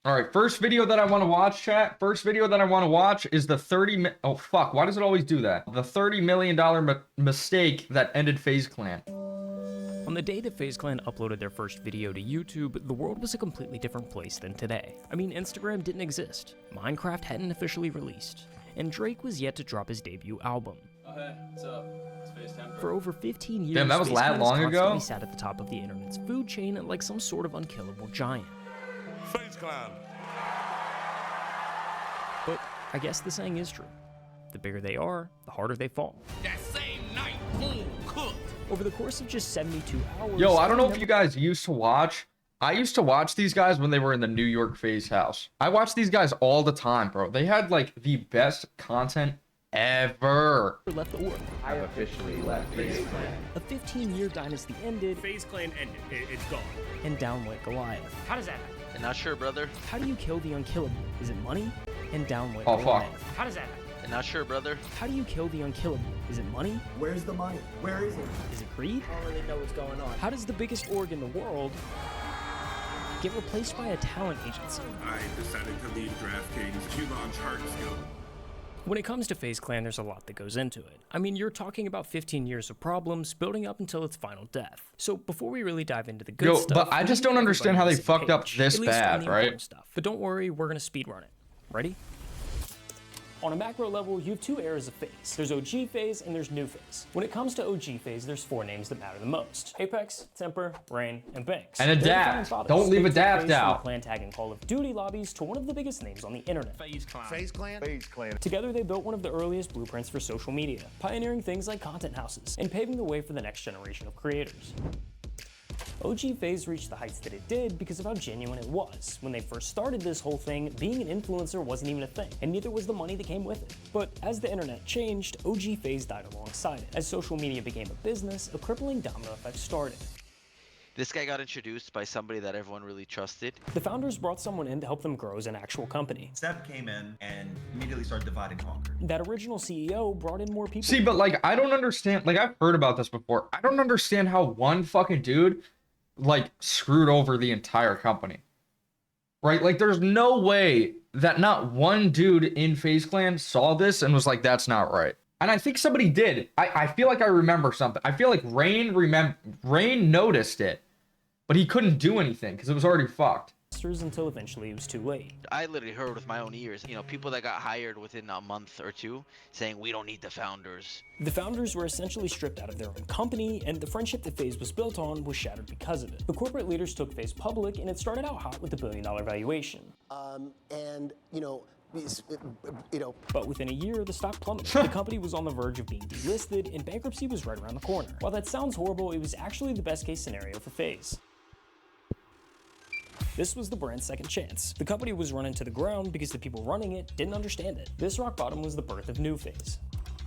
All right, first video that I want to watch, chat. First video that I want to watch is the 30 oh fuck, why does it always do that? The $30 million mistake that ended FaZe Clan. On the day that FaZe Clan uploaded their first video to YouTube, the world was a completely different place than today. I mean, Instagram didn't exist, Minecraft hadn't officially released, and Drake was yet to drop his debut album. Oh hey, what's up? It's FaZe Temper. For over 15 years, Damn, that was that long ago? He sat at the top of the internet's food chain like some sort of unkillable giant. FaZe Clan. But I guess the saying is true. The bigger they are, the harder they fall. That same night, boom, cooked. Over the course of just 72 hours... Yo, I don't know if you guys used to watch. I used to watch these guys when they were in the New York FaZe house. I watched these guys all the time, bro. They had like the best content ever. Left the org. I officially left FaZe Clan. A 15-year dynasty ended. FaZe Clan ended. It's gone. And down went Goliath. How does that happen? I'm not sure, brother. How do you kill the unkillable? Is it money? And down went Oh, fuck. Goliath. How does that happen? I'm not sure, brother. How do you kill the unkillable? Is it money? Where's the money? Where is it? Is it greed? I don't really know what's going on. How does the biggest org in the world get replaced by a talent agency? I decided to leave DraftKings to launch Hearthstone. When it comes to FaZe Clan, there's a lot that goes into it. I mean, you're talking about 15 years of problems building up until its final death. So before we really dive into the good stuff... but I just don't understand how they fucked up this bad, right? Stuff. But don't worry, we're gonna speedrun it. Ready? On a macro level, you have two eras of FaZe. There's OG FaZe and there's new FaZe. When it comes to OG FaZe, there's four names that matter the most: Apex, Temper, Rain, and Banks. And Adapt. Don't leave Adapt out. Clan tag and Call of Duty lobbies to one of the biggest names on the internet. FaZe Clan. FaZe Clan? FaZe Clan. Together, they built one of the earliest blueprints for social media, pioneering things like content houses and paving the way for the next generation of creators. OG FaZe reached the heights that it did because of how genuine it was. When they first started this whole thing, being an influencer wasn't even a thing, and neither was the money that came with it. But as the internet changed, OG FaZe died alongside it. As social media became a business, a crippling domino effect started. This guy got introduced by somebody that everyone really trusted. The founders brought someone in to help them grow as an actual company. Steph came in and immediately started divide and conquer. That original CEO brought in more people. See, but like, I don't understand. Like, I've heard about this before. I don't understand how one fucking dude like screwed over the entire company, right? Like, there's no way that not one dude in FaZe Clan saw this and was like, that's not right. And I think somebody did. I feel like I remember something. I feel like Rain noticed it, but he couldn't do anything because it was already fucked. Until eventually it was too late. I literally heard with my own ears, you know, people that got hired within a month or two saying, we don't need the founders. The founders were essentially stripped out of their own company, and the friendship that FaZe was built on was shattered because of it. The corporate leaders took FaZe public, and it started out hot with a $1 billion valuation. But within a year, the stock plummeted. The company was on the verge of being delisted, and bankruptcy was right around the corner. While that sounds horrible, it was actually the best case scenario for FaZe. This was the brand's second chance. The company was run into the ground because the people running it didn't understand it. This rock bottom was the birth of new FaZe.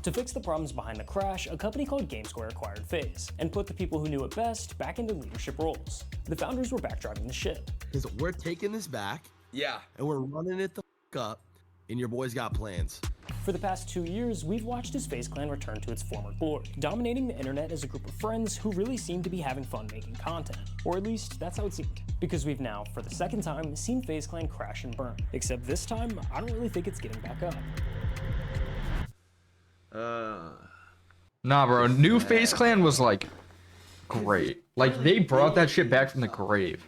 To fix the problems behind the crash, a company called GameSquare acquired FaZe and put the people who knew it best back into leadership roles. The founders were back driving the ship. Because we're taking this back, and we're running it the f up, and your boys got plans. For the past 2 years, we've watched as FaZe Clan return to its former glory, dominating the internet as a group of friends who really seemed to be having fun making content. Or at least, that's how it seemed. Because we've now, for the second time, seen FaZe Clan crash and burn. Except this time, I don't really think it's getting back up. Nah, bro. New FaZe Clan was like great. Like, they brought that shit back from the grave.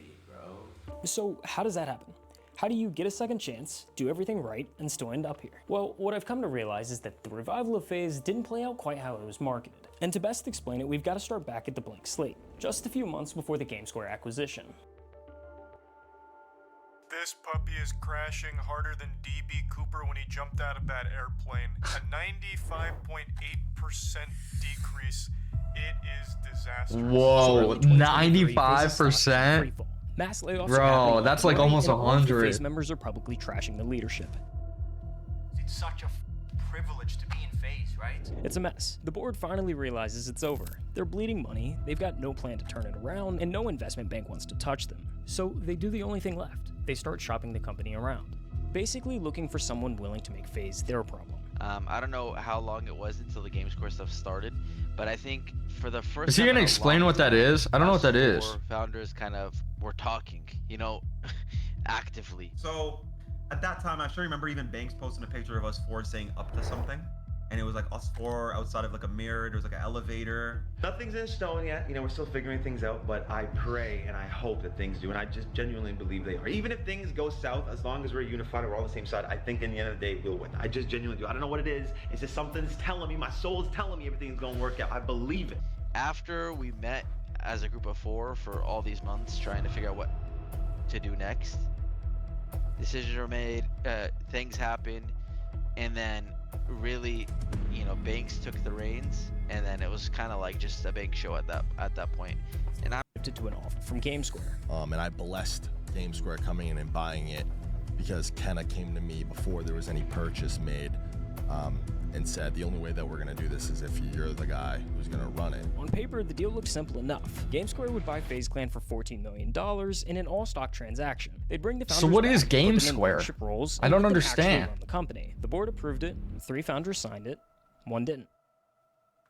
So how does that happen? How do you get a second chance, do everything right, and still end up here? Well, what I've come to realize is that the revival of FaZe didn't play out quite how it was marketed. And to best explain it, we've got to start back at the blank slate, just a few months before the GameSquare acquisition. This puppy is crashing harder than DB Cooper when he jumped out of that airplane. A 95.8% decrease. It is disastrous. Whoa, 95%? Mass layoffs, bro, that's like almost 100. FaZe members are publicly trashing the leadership. It's such a privilege to be in FaZe, right? It's a mess. The board finally realizes it's over. They're bleeding money, they've got no plan to turn it around, and no investment bank wants to touch them. So they do the only thing left. They start shopping the company around, basically looking for someone willing to make FaZe their problem. I don't know how long it was until the GameSquare stuff started, but I think for the first Is he gonna explain what that is? I don't know what that is. Founders kind of were talking, you know, actively. So at that time, I sure remember even Banks posting a picture of us four saying up to something. And it was like us four outside of like a mirror. There was like an elevator. Nothing's in stone yet. You know, we're still figuring things out, but I pray and I hope that things do. And I just genuinely believe they are. Even if things go south, as long as we're unified, we're all on the same side, I think in the end of the day, we'll win. I just genuinely do. I don't know what it is. It's just something's telling me, my soul's telling me everything's going to work out. I believe it. After we met as a group of four for all these months trying to figure out what to do next, decisions were made, things happened, and then really, you know, Banks took the reins, and then it was kind of like just a big show at that point. And I to an offer from GameSquare. And I blessed GameSquare coming in and buying it because Kenna came to me before there was any purchase made, and said the only way that we're gonna do this is if you're the guy who's gonna run it. On paper, the deal looked simple enough. GameSquare would buy FaZe Clan for $14 million in an all-stock transaction. They'd bring the founders So what is back, put them in GameSquare? leadership roles, I and don't let them actually understand. run the company. The board approved it, 3 founders signed it, 1 didn't.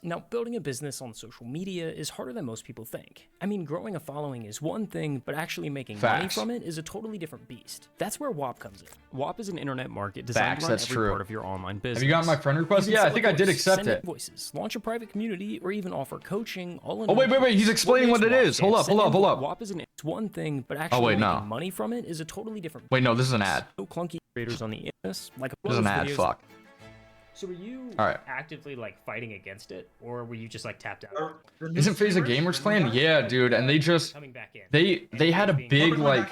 Now, building a business on social media is harder than most people think. I mean, growing a following is one thing, but actually making money Facts. from it is a totally different beast. That's where WAP comes in. WAP is an internet market designed Facts, to run that's every true. part of your online business. Have you gotten my friend request? You can Yeah, I sell think a I did voice, accept send it. invoices, launch a private community, or even offer coaching, all in Oh, wait, one. he's explaining what makes it WAP is. Hold stand up. out? WAP is it's one thing, but actually wait, making no. money from it is a totally different. Wait, no, this is an ad. No clunky creators on the internet, like This is an ad, fuck. So were you Alright. actively like fighting against it, or were you just like tapped out? Isn't FaZe a gamers clan? Yeah, dude, and they just Coming back in. they had a big like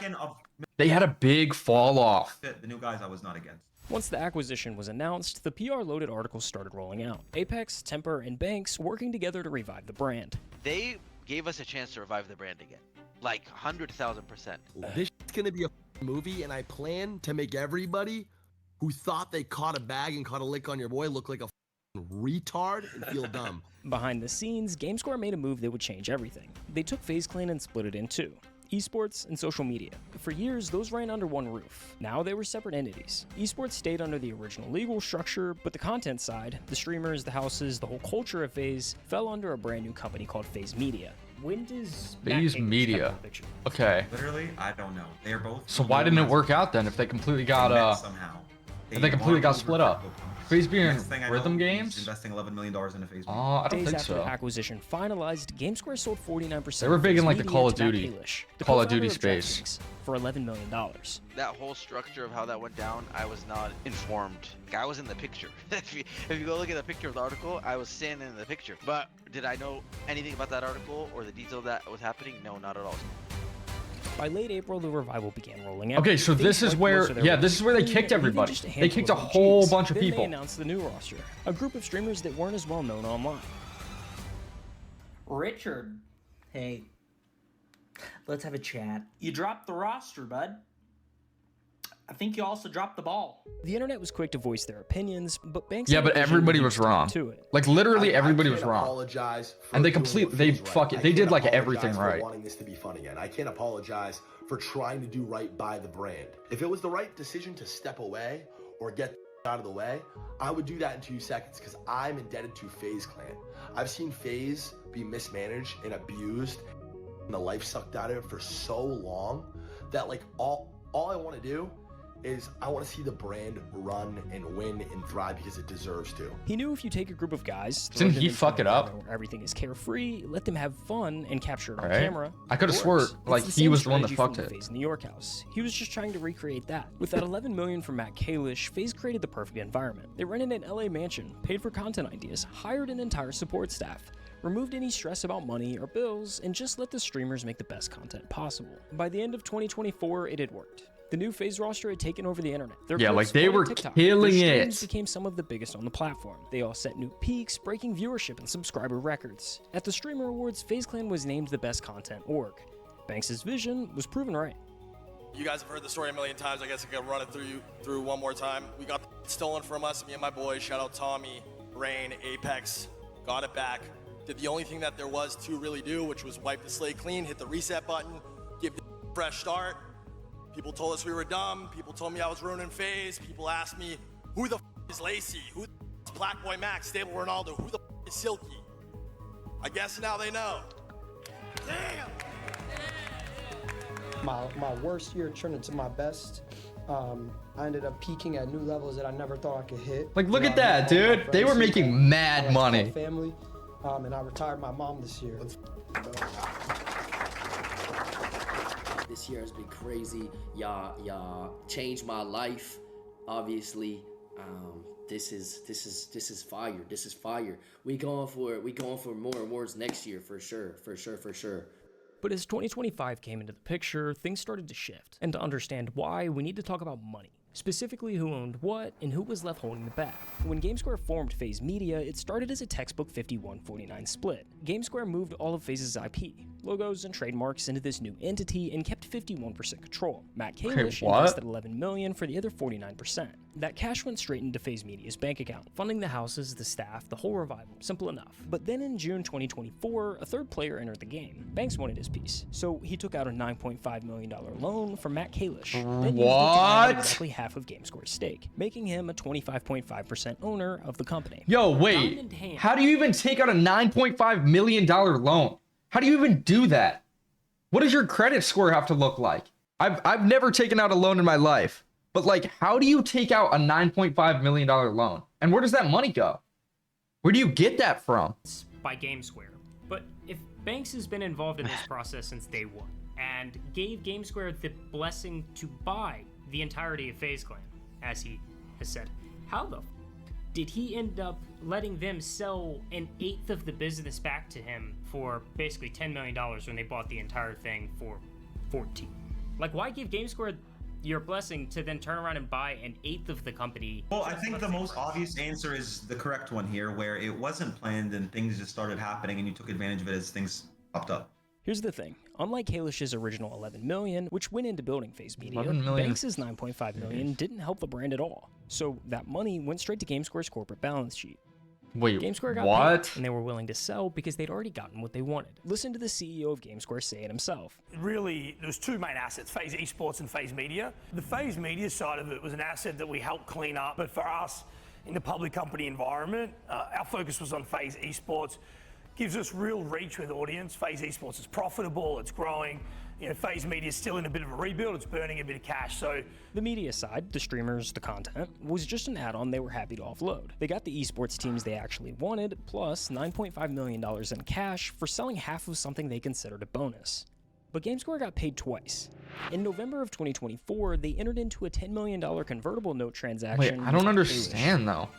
they had a big fall off. The new guys I was not against. Once the acquisition was announced, the PR-loaded articles started rolling out. Apex, Temper, and Banks working together to revive the brand. they gave us a chance to revive the brand again, like 100,000%. This is gonna be a movie, and I plan to make everybody who thought they caught a bag and caught a lick on your boy look like a retard and feel dumb. Behind the scenes, GameSquare made a move that would change everything. They took FaZe Clan and split it in 2. Esports and social media. For years, those ran under one roof. Now they were separate entities. Esports stayed under the original legal structure, but the content side, the streamers, the houses, the whole culture of FaZe, fell under a brand new company called FaZe Media. When does FaZe Media. Okay. Literally, I don't know. They're both. So why didn't it work out then if they completely got somehow. if they completely got split up? FaZe being Next thing I know, Rhythm he's Games? investing $11 million into Facebook. I don't Days think after so. the acquisition finalized, GameSquare sold 49%. They were big in like the of Call of Media to Duty, Matt Kalish, the Call of co-founder Duty space. DraftKings, for $11 million. That whole structure of how that went down, I was not informed. I was in the picture. if you go look at the picture of the article, I was standing in the picture. But did I know anything about that article or the detail that was happening? No, not at all. By late April, the revival began rolling out. Okay, so FaZe this is wiped where most of their this is where they roster kicked clean, and everybody. even just They kicked a handful of whole OGs. bunch of Then people. They announced the new roster, a group of streamers that weren't as well known online. Richard, hey, let's have a chat. You dropped the roster, bud. I think you also dropped the ball. The internet was quick to voice their opinions, but Banks. Yeah, had a but vision everybody and was he stuck wrong. to it. Like literally everybody I was can't wrong. apologize for And they doing complete what they feels right. fuck it. I They did can't like apologize everything for right. wanting this to be fun again. I can't apologize for trying to do right by the brand. If it was the right decision to step away or get out of the way, I would do that in 2 seconds because I'm indebted to FaZe Clan. I've seen FaZe be mismanaged and abused and the life sucked out of it for so long that like all I want to do is I want to see the brand run and win and thrive because it deserves to. He knew if you take a group of guys, throw Didn't them he into fuck an it up? environment where everything is carefree, let them have fun and capture it on Right. camera. I could have it swore works. like It's the he same was the one that strategy fucked from it. the FaZe New York house. He was just trying to recreate that. With that $11 million from Matt Kalish, FaZe created the perfect environment. They rented an LA mansion, paid for content ideas, hired an entire support staff, removed any stress about money or bills, and just let the streamers make the best content possible. By the end of 2024, it had worked. The new FaZe roster had taken over the internet. Their Yeah, like clips they flooded were TikTok. killing Their streams it. became some of the biggest on the platform. They all set new peaks, breaking viewership and subscriber records. At the Streamer Awards, FaZe Clan was named the best content org. Banks' vision was proven right. You guys have heard the story a million times. I guess I can run it through one more time. We got stolen from us, me and my boys. Shout out Tommy, Rain, Apex. Got it back. Did the only thing that there was to really do, which was wipe the slate clean, hit the reset button, give the fresh start. People told us we were dumb. People told me I was ruining FaZe. People asked me, who the is Lacey? Who the is Black Boy Max, Stable Ronaldo? Who the is Silky? I guess now they know. Damn! My worst year turned into my best. I ended up peaking at new levels that I never thought I could hit. Like, look at that, dude. They were making mad money. Family, and I retired my mom this year. This year has been crazy. Y'all changed my life. Obviously, this is fire. This is fire. We going for it. We going for more awards next year for sure. For sure. But as 2025 came into the picture, things started to shift. And to understand why, we need to talk about money. Specifically who owned what and who was left holding the bag. When GameSquare formed FaZe Media, it started as a textbook 51-49 split. GameSquare moved all of FaZe's IP, logos, and trademarks into this new entity and kept 51% control. Matt Kalish invested $11 million for the other 49%. That cash went straight into FaZe Media's bank account, funding the houses, the staff, the whole revival. Simple enough. But then in June 2024, a third player entered the game. Banks wanted his piece, so he took out a $9.5 million loan from Matt Kalish. Then used it to buy out exactly half of GameSquare's stake, making him a 25.5% owner of the company. Yo, wait. How do you even take out a $9.5 million loan? How do you even do that? What does your credit score have to look like? I've never taken out a loan in my life. But like, how do you take out a $9.5 million loan? And where does that money go? Where do you get that from? It's by GameSquare. But if Banks has been involved in this process since day one and gave GameSquare the blessing to buy the entirety of FaZe Clan, as he has said, how the did he end up letting them sell an eighth of the business back to him for basically $10 million when they bought the entire thing for 14? Like, why give GameSquare your blessing to then turn around and buy an eighth of the company? Well, I think the most obvious answer is the correct one here, where it wasn't planned and things just started happening and you took advantage of it as things popped up. Here's the thing. Unlike Kalish's original $11 million, which went into building FaZe Media, Banks' $9.5 million didn't help the brand at all. So that money went straight to GameSquare's corporate balance sheet. Wait, GameSquare got what? paid, and they were willing to sell because they'd already gotten what they wanted. Listen to the CEO of GameSquare say it himself. Really, there was two main assets, FaZe Esports and FaZe Media. The FaZe Media side of it was an asset that we helped clean up, but for us, in the public company environment, our focus was on FaZe Esports. Gives us real reach with audience. FaZe Esports is profitable, it's growing. You know, FaZe Media is still in a bit of a rebuild, it's burning a bit of cash, so... The media side, the streamers, the content, was just an add-on they were happy to offload. They got the esports teams they actually wanted, plus $9.5 million in cash for selling half of something they considered a bonus. But GameSquare got paid twice. In November of 2024, they entered into a $10 million convertible note transaction. Wait, I don't understand though.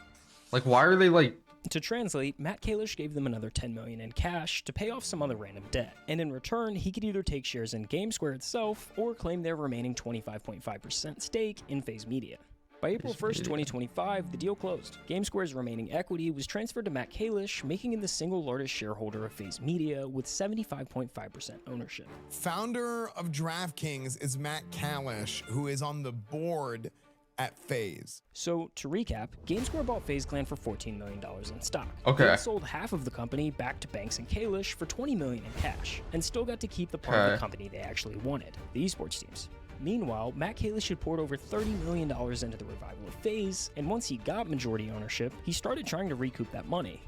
Like, why are they like... To translate, Matt Kalish gave them another $10 million in cash to pay off some other random debt, and in return, he could either take shares in GameSquare itself or claim their remaining 25.5% stake in FaZe Media. By April 1st, 2025, the deal closed. GameSquare's remaining equity was transferred to Matt Kalish, making him the single largest shareholder of FaZe Media with 75.5% ownership. Founder of DraftKings is Matt Kalish, who is on the board at FaZe. So, to recap, GameSquare bought FaZe Clan for $14 million in stock. Okay. They sold half of the company back to Banks and Kalish for $20 million in cash, and still got to keep the part of the company they actually wanted, the esports teams. Meanwhile, Matt Kalish had poured over $30 million into the revival of FaZe, and once he got majority ownership, he started trying to recoup that money.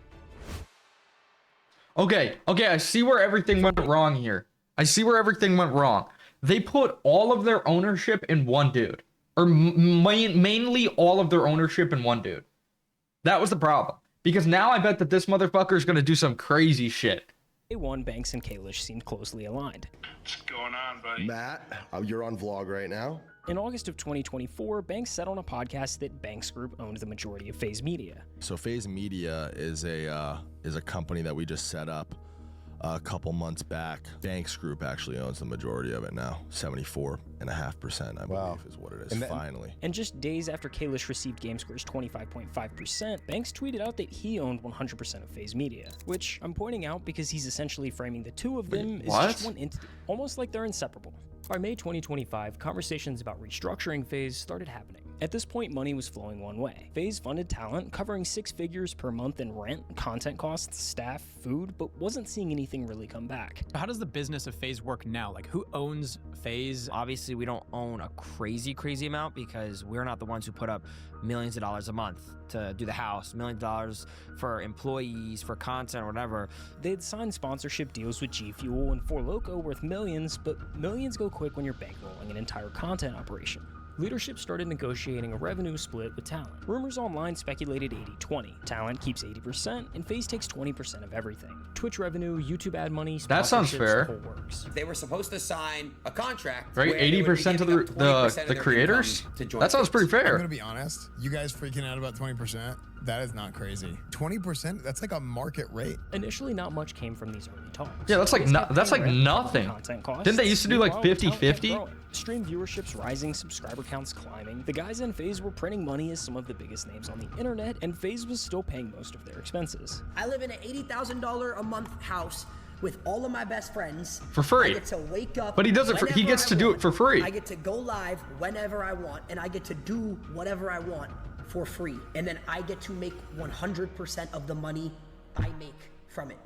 Okay, I see where everything went wrong here. They put all of their ownership in one dude. Or mainly all of their ownership in one dude. That was the problem. Because now I bet that this motherfucker is going to do some crazy shit. Day one, Banks and Kalish seemed closely aligned. What's going on, buddy? Matt, you're on vlog right now. In August of 2024, Banks said on a podcast that Banks Group owned the majority of FaZe Media. So FaZe Media is a company that we just set up a couple months back. Banks Group actually owns the majority of it now. 74.5%, I believe, is what it is, finally. And just days after Kalish received GameSquare's 25.5%, Banks tweeted out that he owned 100% of FaZe Media, which I'm pointing out because he's essentially framing the two of them as just one entity, almost like they're inseparable. By May 2025, conversations about restructuring FaZe started happening. At this point, money was flowing one way. FaZe funded talent, covering 6 figures per month in rent, content costs, staff, food, but wasn't seeing anything really come back. How does the business of FaZe work now? Like, who owns FaZe? Obviously, we don't own a crazy amount because we're not the ones who put up millions of dollars a month to do the house, millions of dollars for employees, for content, or whatever. They'd signed sponsorship deals with G Fuel and 4Loco worth millions, but millions go quick when you're bankrolling an entire content operation. Leadership started negotiating a revenue split with talent. Rumors online speculated 80-20. Talent keeps 80% and FaZe takes 20% of everything. Twitch revenue, YouTube ad money, that sounds fair. The whole works. They were supposed to sign a contract, right? 80% of the creators. That sounds pretty fair. I'm gonna be honest. You guys freaking out about 20%? That is not crazy. 20%? That's like a market rate. Initially, not much came from these early talks. Yeah, that's like nothing. Didn't they used to do like 50-50? Stream viewerships rising, subscriber counts climbing. The guys in FaZe were printing money as some of the biggest names on the internet, and FaZe was still paying most of their expenses. I live in an $80,000 a month house with all of my best friends for free. I get to wake up, but he does it for, he gets to do it for free. I get to go live whenever I want, and I get to do whatever I want for free, and then I get to make 100% of the money I make from it.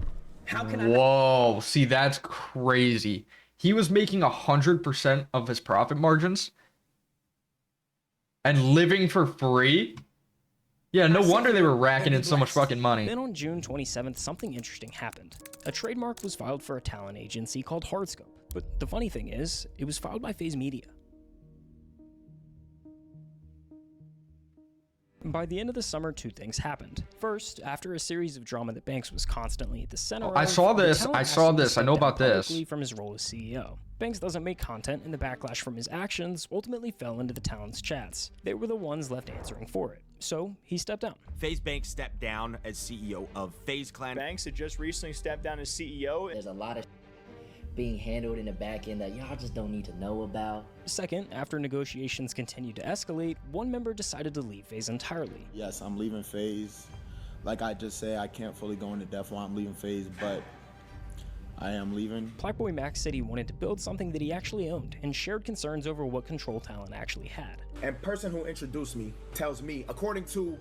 How can I? Whoa, see, that's crazy. He was making 100% of his profit margins and living for free. Yeah, no wonder they were racking in so much fucking money. Then on June 27th, something interesting happened. A trademark was filed for a talent agency called Hardscope. But the funny thing is, it was filed by FaZe Media. By the end of the summer, 2 things happened. First, after a series of drama that Banks was constantly at the center of, I saw this. I know about this. From his role as CEO. Banks doesn't make content, and the backlash from his actions ultimately fell into the talent's chats. They were the ones left answering for it. So he stepped down. FaZe Banks stepped down as CEO of FaZe Clan. Banks had just recently stepped down as CEO. There's a lot of being handled in the back end that y'all just don't need to know about. Second, after negotiations continued to escalate, one member decided to leave FaZe entirely. Yes, I'm leaving FaZe. Like I just say, I can't fully go into depth why I'm leaving FaZe, but I am leaving. Blackboy Max said he wanted to build something that he actually owned and shared concerns over what control talent actually had. And person who introduced me tells me, according to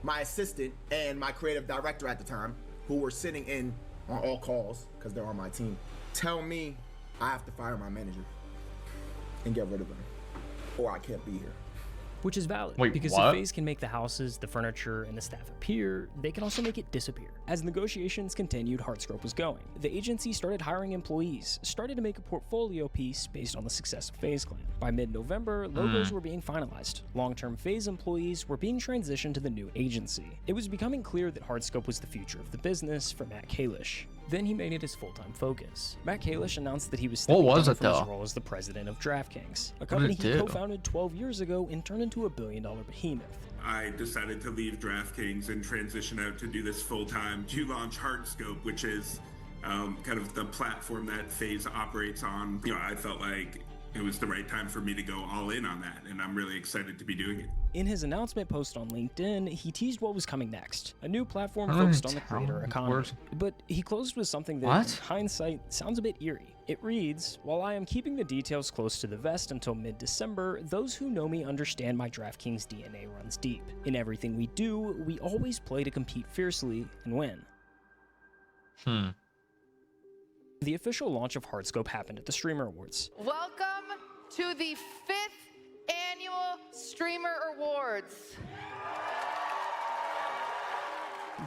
my assistant and my creative director at the time, who were sitting in on all calls because they're on my team, tell me I have to fire my manager and get rid of him, or I can't be here. Which is valid, because if FaZe can make the houses, the furniture, and the staff appear, they can also make it disappear. As negotiations continued, Hardscope was going. The agency started hiring employees, started to make a portfolio piece based on the success of FaZe Clan. By mid-November, logos were being finalized. Long-term FaZe employees were being transitioned to the new agency. It was becoming clear that Hardscope was the future of the business for Matt Kalish. Then he made it his full-time focus. Matt Kalish announced that he was stepping down from his role as the president of DraftKings, a company he co-founded 12 years ago and turned into a billion-dollar behemoth. I decided to leave DraftKings and transition out to do this full-time to launch Hardscope, which is kind of the platform that FaZe operates on. You know, I felt like it was the right time for me to go all in on that, and I'm really excited to be doing it. In his announcement post on LinkedIn, he teased what was coming next, a new platform focused on the creator economy. But he closed with something that, in hindsight, sounds a bit eerie. It reads, "While I am keeping the details close to the vest until mid-December, those who know me understand my DraftKings DNA runs deep. In everything we do, we always play to compete fiercely and win." The official launch of Hardscope happened at the Streamer Awards. Welcome to the 5th Annual Streamer Awards.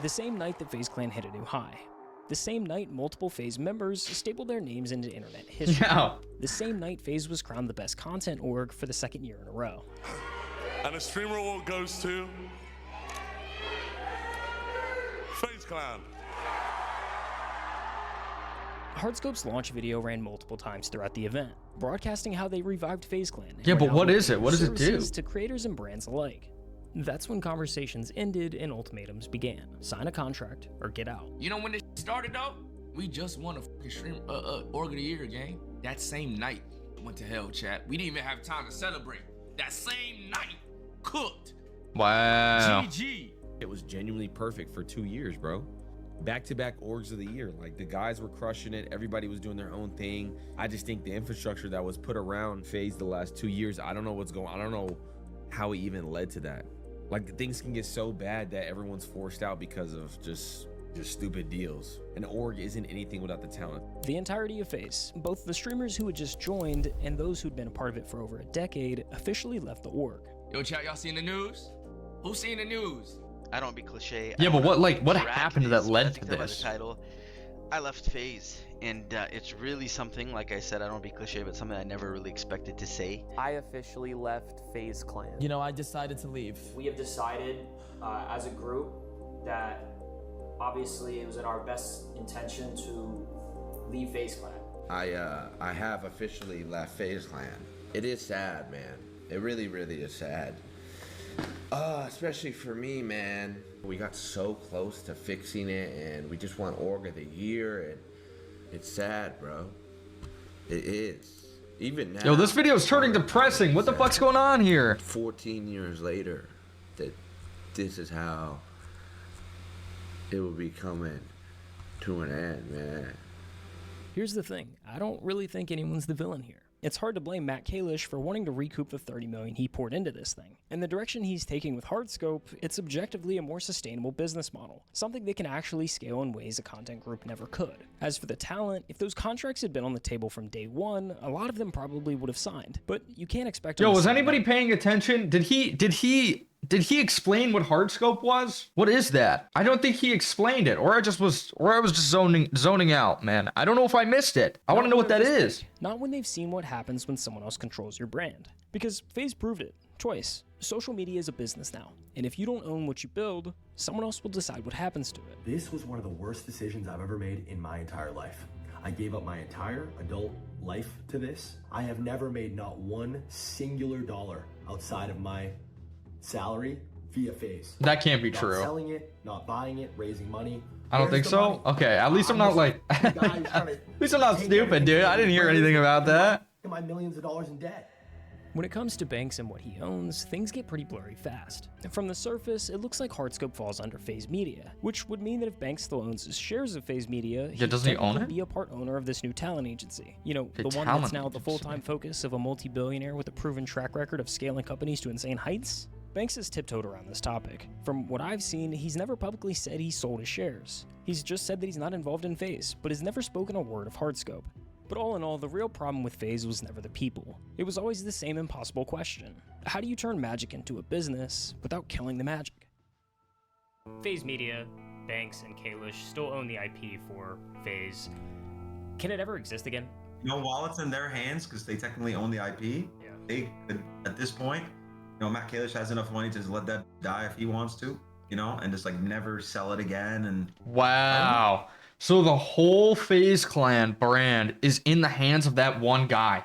The same night that FaZe Clan hit a new high. The same night multiple FaZe members stapled their names into internet history. The same night FaZe was crowned the best content org for the 2nd year in a row. And the Streamer Award goes to FaZe Clan. Hardscope's launch video ran multiple times throughout the event, broadcasting how they revived FaZe Clan. Yeah, but what is it? What does it do? To creators and brands alike. That's when conversations ended and ultimatums began. Sign a contract or get out. You know when this started though? We just won a fucking stream org of the year game. That same night went to hell, chat. We didn't even have time to celebrate. That same night, cooked. Wow. GG. It was genuinely perfect for 2 years, bro. Back-to-back orgs of the year. Like, the guys were crushing it. Everybody was doing their own thing. I just think the infrastructure that was put around FaZe the last 2 years, I don't know what's going on. I don't know how it even led to that. Like, things can get so bad that everyone's forced out because of just stupid deals. And org isn't anything without the talent. The entirety of FaZe, both the streamers who had just joined and those who'd been a part of it for over a decade, officially left the org. Yo, chat, y'all seen the news? Who's seen the news? I don't be cliche. Yeah, but what Draft happened that is, led as you to can tell by this? the title, I left FaZe, and it's really something, like I said, I don't be cliche, but something I never really expected to say. I officially left FaZe Clan. You know, I decided to leave. We have decided as a group that obviously it was in our best intention to leave FaZe Clan. I have officially left FaZe Clan. It is sad, man. It really, really is sad. Especially for me, man. We got so close to fixing it, and we just won Org of the Year, and it's sad, bro. It is. Even now. Yo, this video is turning depressing. What the fuck's going on here? 14 years later, that this is how it will be coming to an end, man. Here's the thing, I don't really think anyone's the villain here. It's hard to blame Matt Kalish for wanting to recoup the $30 million he poured into this thing. And the direction he's taking with Hardscope, it's objectively a more sustainable business model, something they can actually scale in ways a content group never could. As for the talent, if those contracts had been on the table from day one, a lot of them probably would have signed. But you can't expect. Yo, was anybody paying attention? Did he explain what Hardscope was? What is that? I don't think he explained it, or I was just zoning out, man. I don't know if I missed it. I want to know what that is. Not when they've seen what happens when someone else controls your brand. Because FaZe proved it. Twice. Social media is a business now. And if you don't own what you build, someone else will decide what happens to it. This was one of the worst decisions I've ever made in my entire life. I gave up my entire adult life to this. I have never made not one singular dollar outside of my salary via FaZe. That can't be Not true. selling it, not buying it, raising money. I don't think Where's the so. money? Okay, at least I'm not like, at least I'm not stupid, dude. I didn't hear anything about that. Am I millions of dollars in debt? When it comes to Banks and what he owns, things get pretty blurry fast. From the surface, it looks like Hardscope falls under FaZe Media, which would mean that if Banks still owns his shares of FaZe Media, Yeah, doesn't he own technically it? be a part owner of this new talent agency. You know, The the one talent that's now the agency. full-time focus of a multi-billionaire with a proven track record of scaling companies to insane heights? Banks has tiptoed around this topic. From what I've seen, he's never publicly said he sold his shares. He's just said that he's not involved in FaZe, but has never spoken a word of Hardscope. But all in all, the real problem with FaZe was never the people. It was always the same impossible question. How do you turn magic into a business without killing the magic? FaZe Media, Banks, and Kalish still own the IP for FaZe. Can it ever exist again? You know, while it's in their hands, because they technically own the IP, they could, at this point, you know, Matt Kalish has enough money to just let that die if he wants to, you know, and just like never sell it again. And Wow. So the whole FaZe Clan brand is in the hands of that one guy.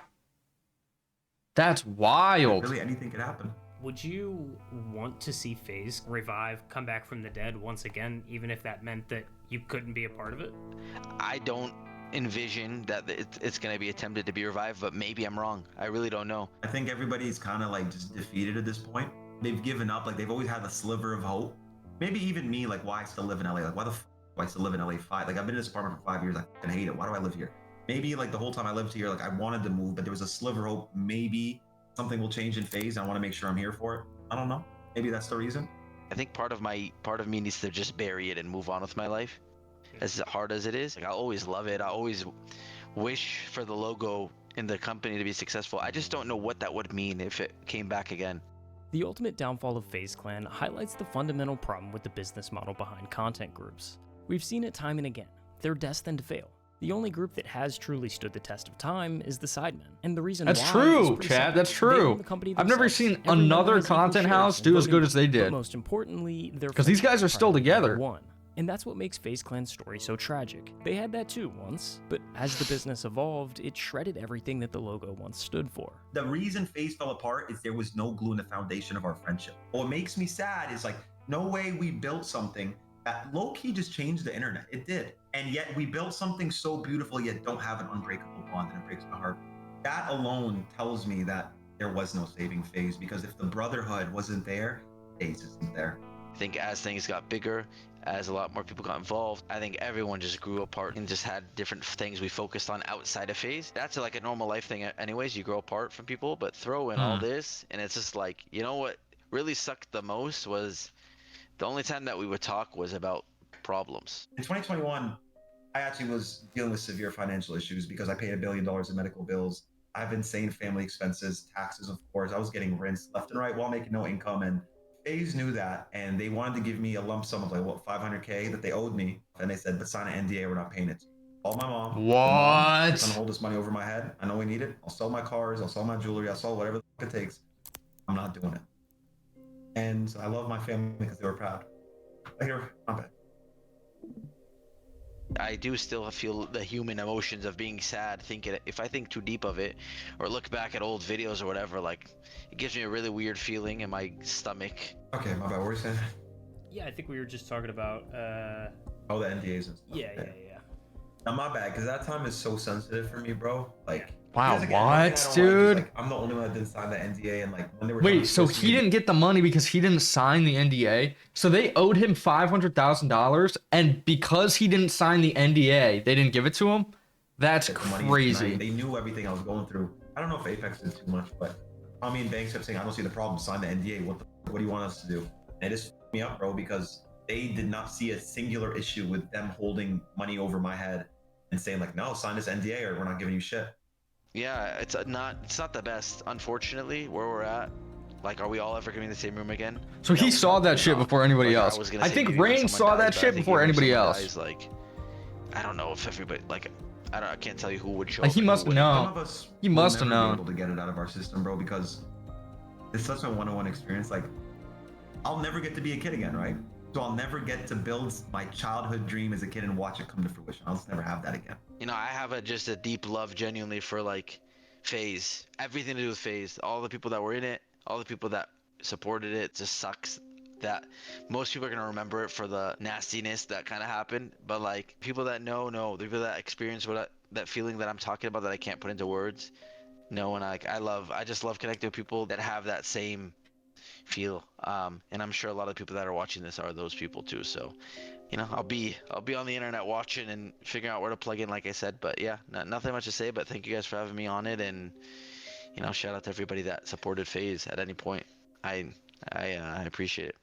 That's wild. really anything could happen. Would you want to see FaZe revive, come back from the dead once again, even if that meant that you couldn't be a part of it? I don't envision that it's going to be attempted to be revived, but maybe I'm wrong. I really don't know. I think everybody's kind of like just defeated at this point. They've given up. Like they've always had a sliver of hope. Maybe even me, like why I still live in LA. Like why the f do I still live in LA? Like I've been in this apartment for 5 years. I fucking hate it. Why do I live here? Maybe like the whole time I lived here, like I wanted to move, but there was a sliver of hope. Maybe something will change in FaZe. I want to make sure I'm here for it. I don't know. Maybe that's the reason. I think part of me needs to just bury it and move on with my life. As hard as it is, like I always love it. I always wish for the logo and the company to be successful. I just don't know what that would mean if it came back again. The ultimate downfall of FaZe Clan highlights the fundamental problem with the business model behind content groups. We've seen it time and again. They're destined to fail. The only group that has truly stood the test of time is the Sidemen. And the reason That's why is true, pretty Chad. simple. That's They own true. the company I've never themselves. seen Every member another has equal content shares house in do as voting, good as they but did. most importantly, they're 'Cause these guys are still together. One. And that's what makes FaZe Clan's story so tragic. They had that too once, but as the business evolved, it shredded everything that the logo once stood for. The reason FaZe fell apart is there was no glue in the foundation of our friendship. What makes me sad is like, no way we built something that low-key just changed the internet. It did. And yet we built something so beautiful, yet don't have an unbreakable bond, and it breaks my heart. That alone tells me that there was no saving FaZe, because if the brotherhood wasn't there, FaZe isn't there. I think as things got bigger as a lot more people got involved, I think everyone just grew apart and just had different things we focused on outside of FaZe. That's like a normal life thing anyways, you grow apart from people, but throw in all this and it's just like, you know what really sucked the most was the only time that we would talk was about problems. In 2021, I actually was dealing with severe financial issues because I paid $1 billion in medical bills. I have insane family expenses, taxes, of course. I was getting rinsed left and right while making no income. And FaZe knew that. And they wanted to give me a lump sum of like, what, $500K that they owed me. And they said, but sign an NDA, we're not paying it. Call my mom. Mom, it's gonna hold this money over my head. I know we need it. I'll sell my cars. I'll sell my jewelry. I'll sell whatever it takes. I'm not doing it. And I love my family because they were proud. Later, not bad. I do still feel the human emotions of being sad, thinking if I think too deep of it or look back at old videos or whatever, like it gives me a really weird feeling in my stomach. Okay, my bad. What were you saying? Yeah, I think we were just talking about Oh, the NDAs and stuff. Yeah. Now, my bad, because that time is so sensitive for me, bro. Like, Wow, because again, what, dude? Like, I'm the only one that didn't sign the NDA, and like when they were Wait, so he didn't get the money because he didn't sign the NDA? So they owed him $500,000, and because he didn't sign the NDA, they didn't give it to him? That's crazy. They knew everything I was going through. I don't know if Apex did too much, but Tommy and Banks kept saying, I don't see the problem, sign the NDA. What do you want us to do? And it just fucked me up, bro, because they did not see a singular issue with them holding money over my head and saying like, no, sign this NDA or we're not giving you shit. Yeah, it's not the best, unfortunately, where we're at. Like, are we all ever gonna be in the same room again? So he saw that shit before anybody else. I think Rain saw that shit before anybody else. Like, I don't know if everybody, like, I can't tell you who would show Like, up. he must have known. Some of us He must have will never known. be able to get it out of our system, bro, because it's such a one-on-one experience. Like, I'll never get to be a kid again, right? So I'll never get to build my childhood dream as a kid and watch it come to fruition. I'll just never have that again. You know, I have just a deep love genuinely for like FaZe. Everything to do with FaZe. All the people that were in it, all the people that supported it. Just sucks that most people are gonna remember it for the nastiness that kind of happened. But like people that know, the people that experience that feeling that I'm talking about that I can't put into words. No, and I just love connecting with people that have that same feel. And I'm sure a lot of people that are watching this are those people too. So, you know, I'll be on the internet watching and figuring out where to plug in, like I said. But yeah, nothing much to say. But thank you guys for having me on it, and you know, shout out to everybody that supported FaZe at any point. I appreciate it.